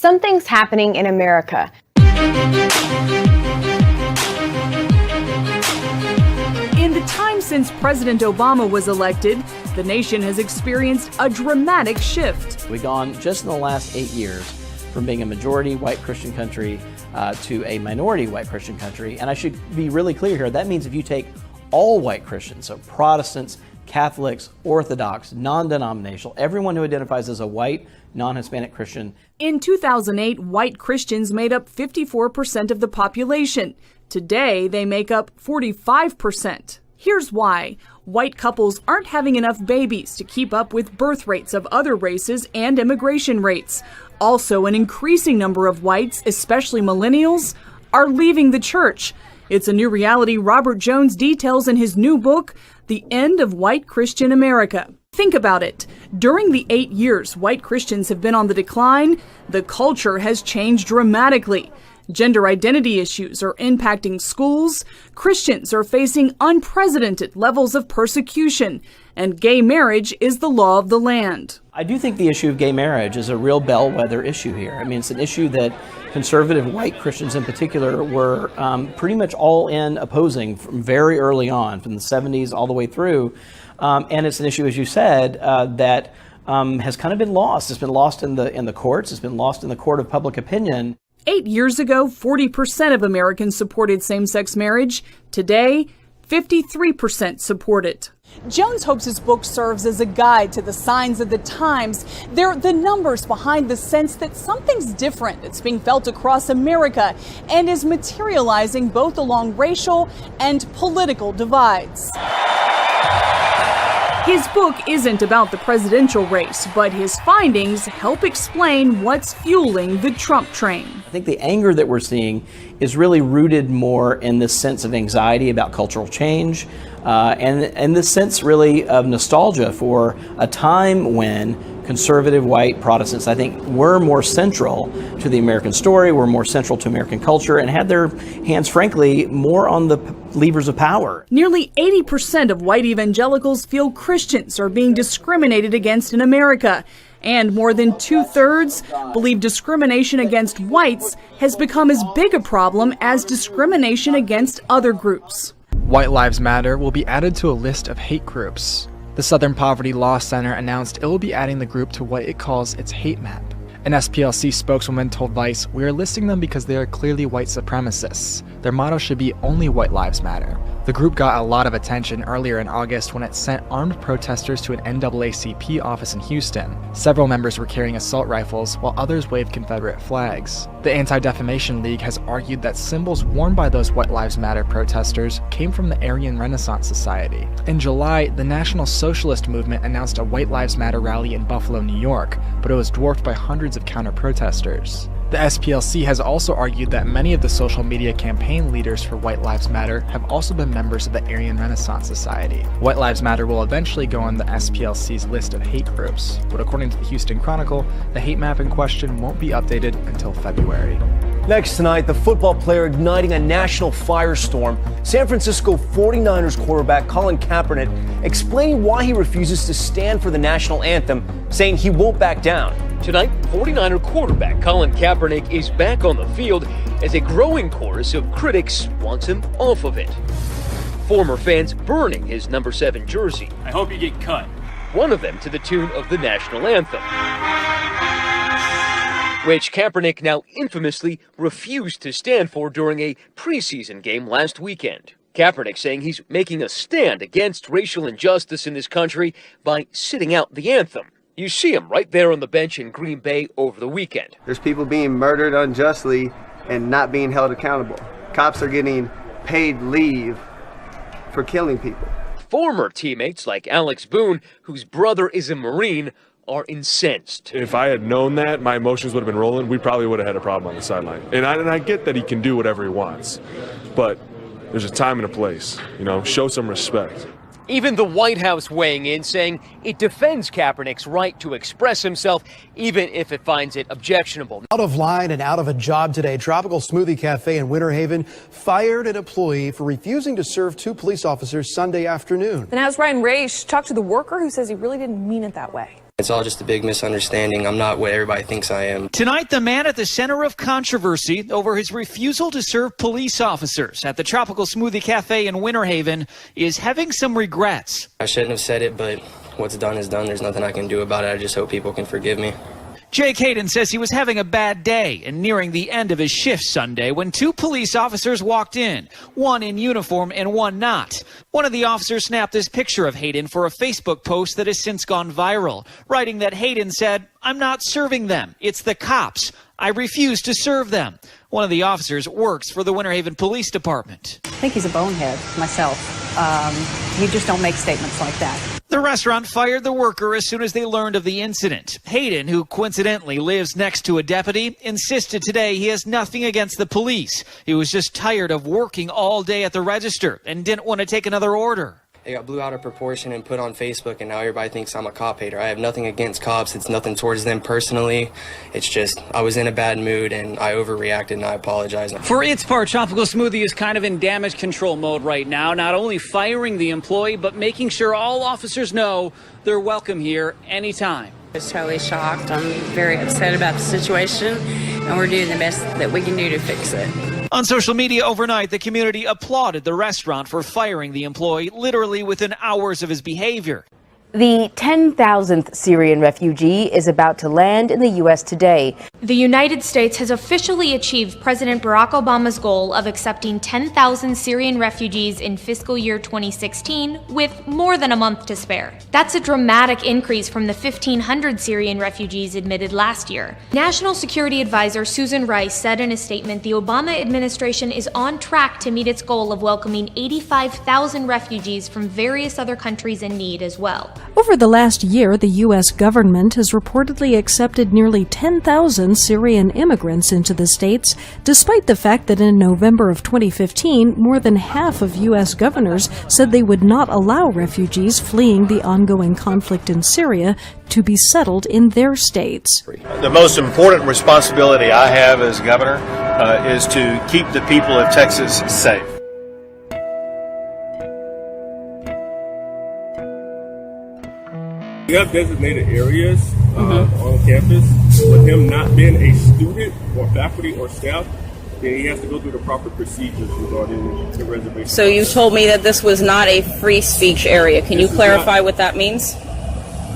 Something's happening in America. In the time since President Obama was elected, the nation has experienced a dramatic shift. We've gone just in the last 8 years from being a majority white Christian country to a minority white Christian country. And I should be really clear here, that means if you take all white Christians, so Protestants, Catholics, Orthodox, non-denominational, everyone who identifies as a white, non-Hispanic Christian. In 2008, white Christians made up 54% of the population. Today, they make up 45%. Here's why. White couples aren't having enough babies to keep up with birth rates of other races and immigration rates. Also, an increasing number of whites, especially millennials, are leaving the church. It's a new reality Robert Jones details in his new book, The End of White Christian America. Think about it. During the 8 years white Christians have been on the decline, the culture has changed dramatically. Gender identity issues are impacting schools, Christians are facing unprecedented levels of persecution, and gay marriage is the law of the land. I do think the issue of gay marriage is a real bellwether issue here. I mean, it's an issue that conservative white Christians in particular were pretty much all in opposing from very early on, from the 70s all the way through. And it's an issue, as you said, that has kind of been lost. It's been lost in the courts. It's been lost in the court of public opinion. 8 years ago, 40% of Americans supported same-sex marriage. Today, 53% support it. Jones hopes his book serves as a guide to the signs of the times. They're the numbers behind the sense that something's different that's being felt across America and is materializing both along racial and political divides. His book isn't about the presidential race, but his findings help explain what's fueling the Trump train. I think the anger that we're seeing is really rooted more in this sense of anxiety about cultural change and this sense really of nostalgia for a time when conservative white Protestants, I think, were more central to the American story, were more central to American culture, and had their hands, frankly, more on the levers of power. Nearly 80% of white evangelicals feel Christians are being discriminated against in America. And more than 2/3 believe discrimination against whites has become as big a problem as discrimination against other groups. White Lives Matter will be added to a list of hate groups. The Southern Poverty Law Center announced it will be adding the group to what it calls its hate map. An SPLC spokeswoman told Vice, "We are listing them because they are clearly white supremacists. Their motto should be only White Lives Matter." The group got a lot of attention earlier in August when it sent armed protesters to an NAACP office in Houston. Several members were carrying assault rifles, while others waved Confederate flags. The Anti-Defamation League has argued that symbols worn by those White Lives Matter protesters came from the Aryan Renaissance Society. In July, the National Socialist Movement announced a White Lives Matter rally in Buffalo, New York, but it was dwarfed by hundreds of counter-protesters. The SPLC has also argued that many of the social media campaign leaders for White Lives Matter have also been members of the Aryan Renaissance Society. White Lives Matter will eventually go on the SPLC's list of hate groups, but according to the Houston Chronicle, the hate map in question won't be updated until February. Next tonight, the football player igniting a national firestorm. San Francisco 49ers quarterback Colin Kaepernick explaining why he refuses to stand for the national anthem, saying he won't back down. Tonight, 49er quarterback Colin Kaepernick is back on the field as a growing chorus of critics wants him off of it. Former fans burning his number 7 jersey. I hope you get cut. One of them to the tune of the national anthem, which Kaepernick now infamously refused to stand for during a preseason game last weekend. Kaepernick saying he's making a stand against racial injustice in this country by sitting out the anthem. You see him right there on the bench in Green Bay over the weekend. There's people being murdered unjustly and not being held accountable. Cops are getting paid leave for killing people. Former teammates like Alex Boone, whose brother is a Marine, are incensed. If I had known that, my emotions would have been rolling. We probably would have had a problem on the sideline. And I get that he can do whatever he wants, but there's a time and a place, show some respect. Even the White House weighing in, saying it defends Kaepernick's right to express himself, even if it finds it objectionable. Out of line and out of a job today, Tropical Smoothie Cafe in Winter Haven fired an employee for refusing to serve 2 police officers Sunday afternoon. The Now's Ryan Raish talked to the worker who says he really didn't mean it that way. It's all just a big misunderstanding. I'm not what everybody thinks I am. Tonight, the man at the center of controversy over his refusal to serve police officers at the Tropical Smoothie Cafe in Winter Haven is having some regrets. I shouldn't have said it, but what's done is done. There's nothing I can do about it. I just hope people can forgive me. Jake Hayden says he was having a bad day and nearing the end of his shift Sunday when two police officers walked in, one in uniform and one not. One of the officers snapped this picture of Hayden for a Facebook post that has since gone viral, writing that Hayden said, "I'm not serving them. It's the cops. I refuse to serve them." One of the officers works for the Winter Haven Police Department. I think he's a bonehead myself. You just don't make statements like that. The restaurant fired the worker as soon as they learned of the incident. Hayden, who coincidentally lives next to a deputy, insisted today he has nothing against the police. He was just tired of working all day at the register and didn't want to take another order. It got blew out of proportion and put on Facebook, and now everybody thinks I'm a cop hater. I have nothing against cops. It's nothing towards them personally. It's just I was in a bad mood and I overreacted, and I apologize. For its part, Tropical Smoothie is kind of in damage control mode right now, not only firing the employee, but making sure all officers know they're welcome here anytime. I was totally shocked. I'm very upset about the situation, and we're doing the best that we can do to fix it. On social media overnight, the community applauded the restaurant for firing the employee literally within hours of his behavior. The 10,000th Syrian refugee is about to land in the U.S. today. The United States has officially achieved President Barack Obama's goal of accepting 10,000 Syrian refugees in fiscal year 2016, with more than a month to spare. That's a dramatic increase from the 1,500 Syrian refugees admitted last year. National Security Advisor Susan Rice said in a statement the Obama administration is on track to meet its goal of welcoming 85,000 refugees from various other countries in need as well. Over the last year, the U.S. government has reportedly accepted nearly 10,000 Syrian immigrants into the states, despite the fact that in November of 2015, more than half of U.S. governors said they would not allow refugees fleeing the ongoing conflict in Syria to be settled in their states. The most important responsibility I have as governor is to keep the people of Texas safe. We have designated areas on campus. With him not being a student or faculty or staff, then he has to go through the proper procedures regarding the reservation. So you told me that this was not a free speech area. Can you clarify what that means?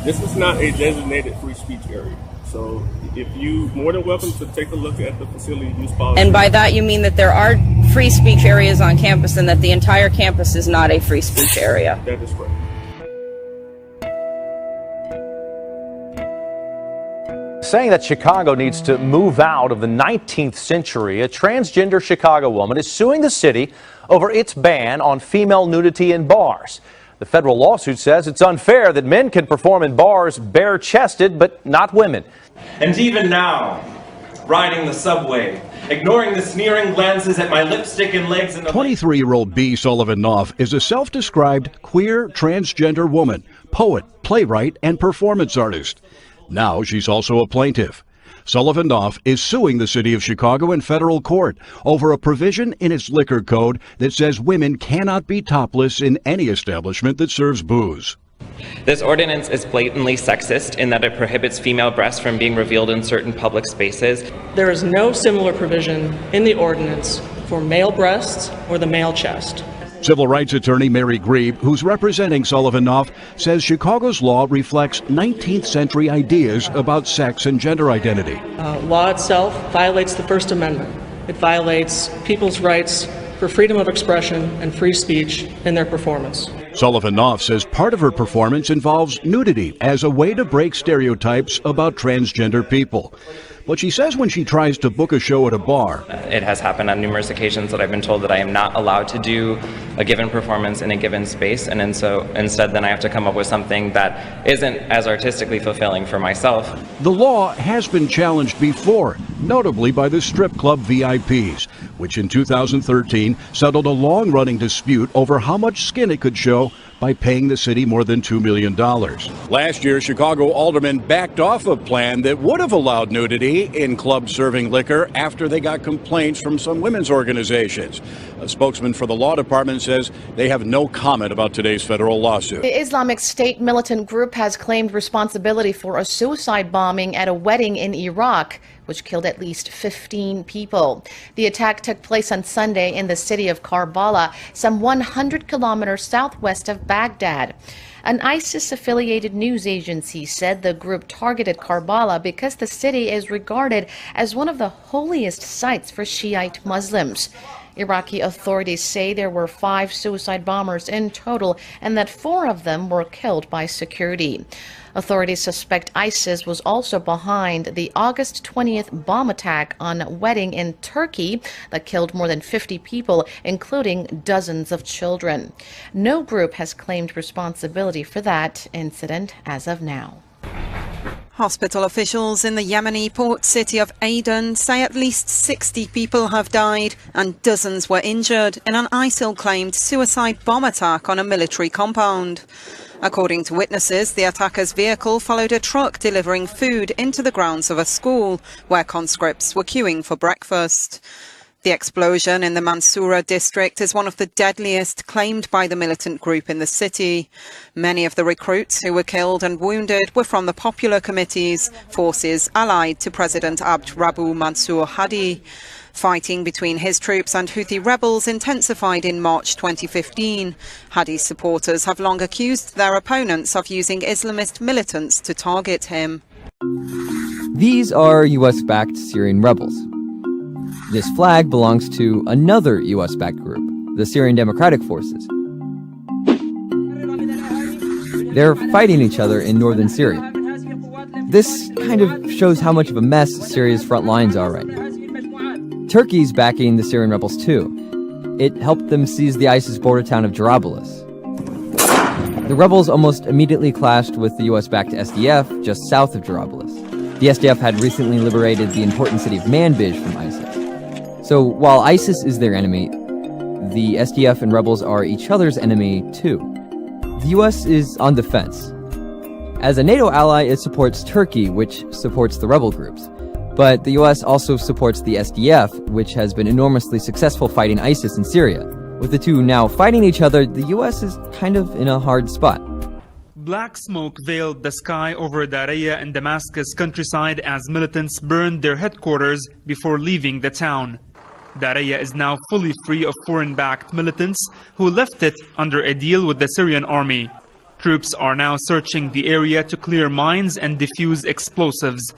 This is not a designated free speech area. So if you more than welcome to take a look at the facility use policy. And by that you mean that there are free speech areas on campus and that the entire campus is not a free speech area. That is correct. Saying that Chicago needs to move out of the 19th century, a transgender Chicago woman is suing the city over its ban on female nudity in bars. The federal lawsuit says it's unfair that men can perform in bars bare-chested, but not women. And even now, riding the subway, ignoring the sneering glances at my lipstick and legs. 23-year-old B. Sullivan Knopf is a self-described queer transgender woman, poet, playwright, and performance artist. Now she's also a plaintiff. Sullivan Knopf is suing the city of Chicago in federal court over a provision in its liquor code that says women cannot be topless in any establishment that serves booze. This ordinance is blatantly sexist in that it prohibits female breasts from being revealed in certain public spaces. There is no similar provision in the ordinance for male breasts or the male chest. Civil rights attorney Mary Grebe, who's representing Sullivan Knopf, says Chicago's law reflects 19th century ideas about sex and gender identity. Law itself violates the First Amendment. It violates people's rights for freedom of expression and free speech in their performance. Sullivan Knopf says part of her performance involves nudity as a way to break stereotypes about transgender people. But she says when she tries to book a show at a bar, it has happened on numerous occasions that I've been told that I am not allowed to do a given performance in a given space, and so instead then I have to come up with something that isn't as artistically fulfilling for myself. The law has been challenged before, notably by the strip club VIPs, which in 2013 settled a long-running dispute over how much skin it could show by paying the city more than $2 million. Last year, Chicago aldermen backed off a plan that would have allowed nudity in clubs serving liquor after they got complaints from some women's organizations. A spokesman for the law department says they have no comment about today's federal lawsuit. The Islamic State militant group has claimed responsibility for a suicide bombing at a wedding in Iraq, which killed at least 15 people. The attack took place on Sunday in the city of Karbala, some 100 kilometers southwest of Baghdad. An ISIS-affiliated news agency said the group targeted Karbala because the city is regarded as one of the holiest sites for Shiite Muslims. Iraqi authorities say there were 5 suicide bombers in total and that 4 of them were killed by security. Authorities suspect ISIS was also behind the August 20th bomb attack on a wedding in Turkey that killed more than 50 people, including dozens of children. No group has claimed responsibility for that incident as of now. Hospital officials in the Yemeni port city of Aden say at least 60 people have died and dozens were injured in an ISIL-claimed suicide bomb attack on a military compound. According to witnesses, the attacker's vehicle followed a truck delivering food into the grounds of a school where conscripts were queuing for breakfast. The explosion in the Mansoura district is one of the deadliest claimed by the militant group in the city. Many of the recruits who were killed and wounded were from the Popular Committee's forces allied to President Abd Rabbu Mansour Hadi. Fighting between his troops and Houthi rebels intensified in March 2015. Hadi's supporters have long accused their opponents of using Islamist militants to target him. These are U.S.-backed Syrian rebels. This flag belongs to another U.S.-backed group, the Syrian Democratic Forces. They're fighting each other in northern Syria. This kind of shows how much of a mess Syria's front lines are right now. Turkey's backing the Syrian rebels too. It helped them seize the ISIS border town of Jarablus. The rebels almost immediately clashed with the US-backed SDF just south of Jarablus. The SDF had recently liberated the important city of Manbij from ISIS. So while ISIS is their enemy, the SDF and rebels are each other's enemy too. The US is on the fence. As a NATO ally, it supports Turkey, which supports the rebel groups. But the U.S. also supports the SDF, which has been enormously successful fighting ISIS in Syria. With the two now fighting each other, the U.S. is kind of in a hard spot. Black smoke veiled the sky over Daraya and Damascus countryside as militants burned their headquarters before leaving the town. Daraya is now fully free of foreign-backed militants who left it under a deal with the Syrian army. Troops are now searching the area to clear mines and defuse explosives.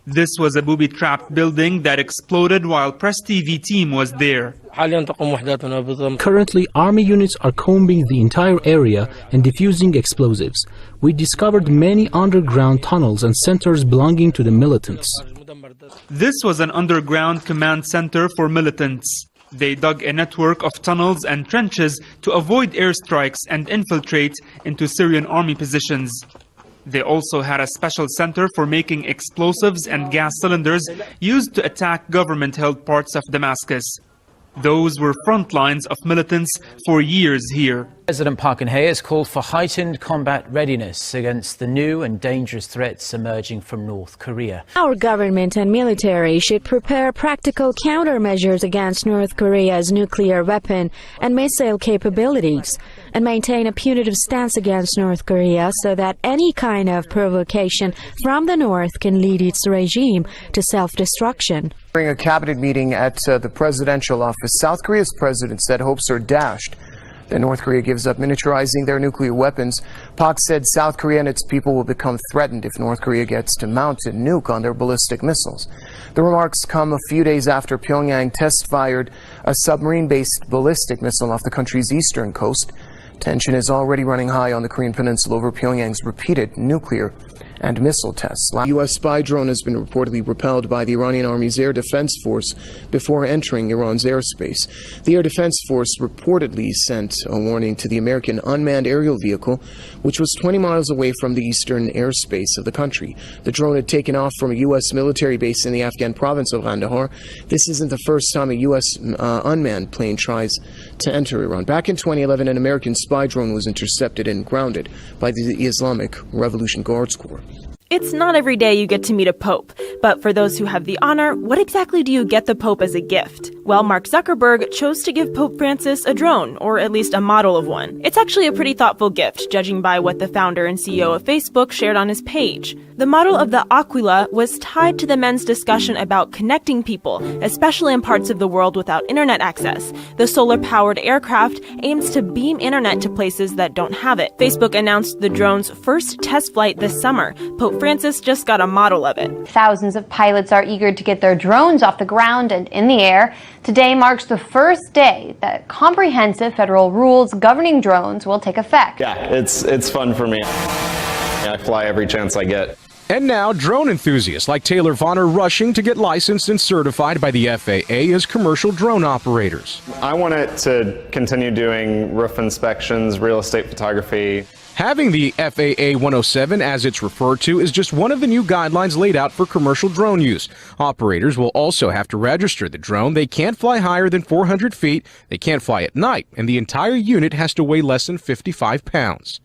This was a booby-trapped building that exploded while Press TV team was there. Currently, army units are combing the entire area and defusing explosives. We discovered many underground tunnels and centers belonging to the militants. This was an underground command center for militants. They dug a network of tunnels and trenches to avoid airstrikes and infiltrate into Syrian army positions. They also had a special center for making explosives and gas cylinders used to attack government-held parts of Damascus. Those were front lines of militants for years here. President Park Geun-hye has called for heightened combat readiness against the new and dangerous threats emerging from North Korea. Our government and military should prepare practical countermeasures against North Korea's nuclear weapon and missile capabilities, and maintain a punitive stance against North Korea so that any kind of provocation from the North can lead its regime to self-destruction. During a cabinet meeting at the presidential office, South Korea's president said hopes are dashed that North Korea gives up miniaturizing their nuclear weapons. Park said South Korea and its people will become threatened if North Korea gets to mount a nuke on their ballistic missiles. The remarks come a few days after Pyongyang test-fired a submarine-based ballistic missile off the country's eastern coast. Tension is already running high on the Korean peninsula over Pyongyang's repeated nuclear and missile tests. A U.S. spy drone has been reportedly repelled by the Iranian Army's Air Defense Force before entering Iran's airspace. The Air Defense Force reportedly sent a warning to the American unmanned aerial vehicle, which was 20 miles away from the eastern airspace of the country. The drone had taken off from a U.S. military base in the Afghan province of Kandahar. This isn't the first time a U.S. unmanned plane tries to enter Iran. Back in 2011, an American spy drone was intercepted and grounded by the Islamic Revolution Guards Corps. It's not every day you get to meet a pope, but for those who have the honor, what exactly do you get the pope as a gift? Well, Mark Zuckerberg chose to give Pope Francis a drone, or at least a model of one. It's actually a pretty thoughtful gift, judging by what the founder and CEO of Facebook shared on his page. The model of the Aquila was tied to the men's discussion about connecting people, especially in parts of the world without internet access. The solar-powered aircraft aims to beam internet to places that don't have it. Facebook announced the drone's first test flight this summer. Pope Francis just got a model of it. Thousands of pilots are eager to get their drones off the ground and in the air. Today marks the first day that comprehensive federal rules governing drones will take effect. Yeah, it's fun for me. I fly every chance I get. And now, drone enthusiasts like Taylor Vaughn are rushing to get licensed and certified by the FAA as commercial drone operators. I want it to continue doing roof inspections, real estate photography. Having the FAA 107, as it's referred to, is just one of the new guidelines laid out for commercial drone use. Operators will also have to register the drone. They can't fly higher than 400 feet, they can't fly at night, and the entire unit has to weigh less than 55 pounds.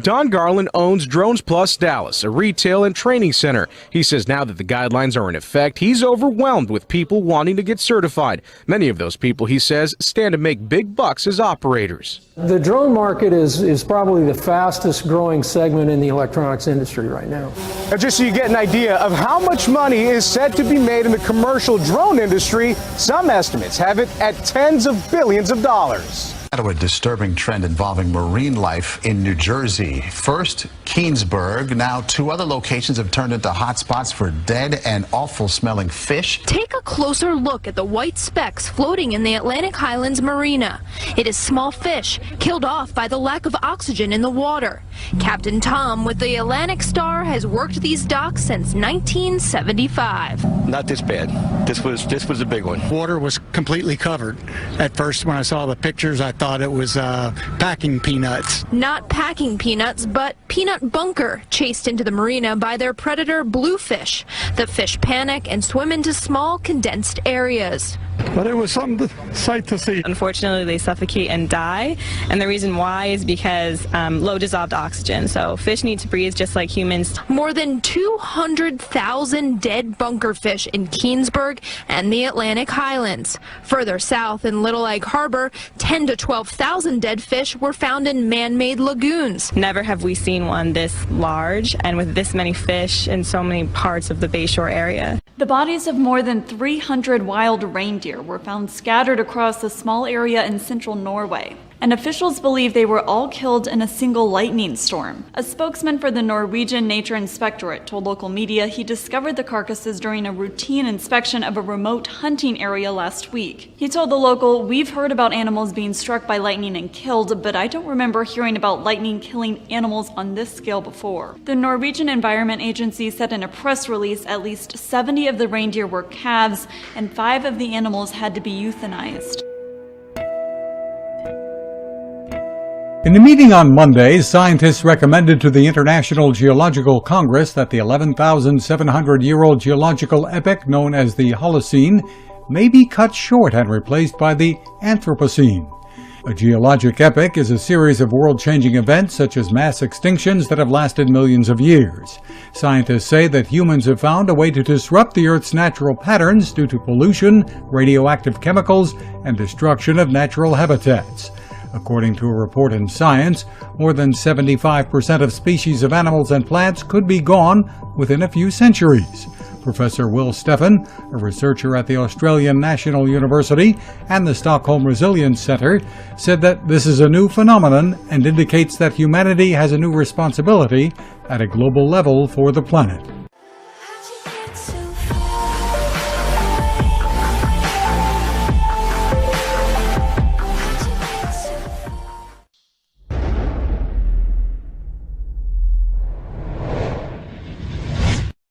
Don Garland owns Drones Plus Dallas, a retail and training center. He says now that the guidelines are in effect, he's overwhelmed with people wanting to get certified. Many of those people, he says, stand to make big bucks as operators. The drone market is probably the fastest growing segment in the electronics industry right now. Just so you get an idea of how much money is said to be made in the commercial drone industry, some estimates have it at tens of billions of dollars. A disturbing trend involving marine life in New Jersey. First, Keansburg. Now, 2 other locations have turned into hotspots for dead and awful-smelling fish. Take a closer look at the white specks floating in the Atlantic Highlands Marina. It is small fish killed off by the lack of oxygen in the water. Captain Tom with the Atlantic Star has worked these docks since 1975. Not this bad. This was a big one. Water was completely covered. At first, when I saw the pictures, I thought it was packing peanuts. Not packing peanuts, but peanut bunker chased into the marina by their predator bluefish. The fish panic and swim into small condensed areas. But it was something sight to see. Unfortunately, they suffocate and die, and the reason why is because low dissolved oxygen. So fish need to breathe just like humans. More than 200,000 dead bunkerfish in Keansburg and the Atlantic Highlands. Further south in Little Egg Harbor, 10 to 12,000 dead fish were found in man-made lagoons. Never have we seen one this large and with this many fish in so many parts of the Bayshore area. The bodies of more than 300 wild reindeer were found scattered across a small area in central Norway, and officials believe they were all killed in a single lightning storm. A spokesman for the Norwegian Nature Inspectorate told local media he discovered the carcasses during a routine inspection of a remote hunting area last week. He told the local, "We've heard about animals being struck by lightning and killed, but I don't remember hearing about lightning killing animals on this scale before." The Norwegian Environment Agency said in a press release at least 70 of the reindeer were calves, and 5 of the animals had to be euthanized. In the meeting on Monday, scientists recommended to the International Geological Congress that the 11,700-year-old geological epoch known as the Holocene may be cut short and replaced by the Anthropocene. A geologic epoch is a series of world-changing events such as mass extinctions that have lasted millions of years. Scientists say that humans have found a way to disrupt the Earth's natural patterns due to pollution, radioactive chemicals, and destruction of natural habitats. According to a report in Science, more than 75% of species of animals and plants could be gone within a few centuries. Professor Will Steffen, a researcher at the Australian National University and the Stockholm Resilience Centre, said that this is a new phenomenon and indicates that humanity has a new responsibility at a global level for the planet.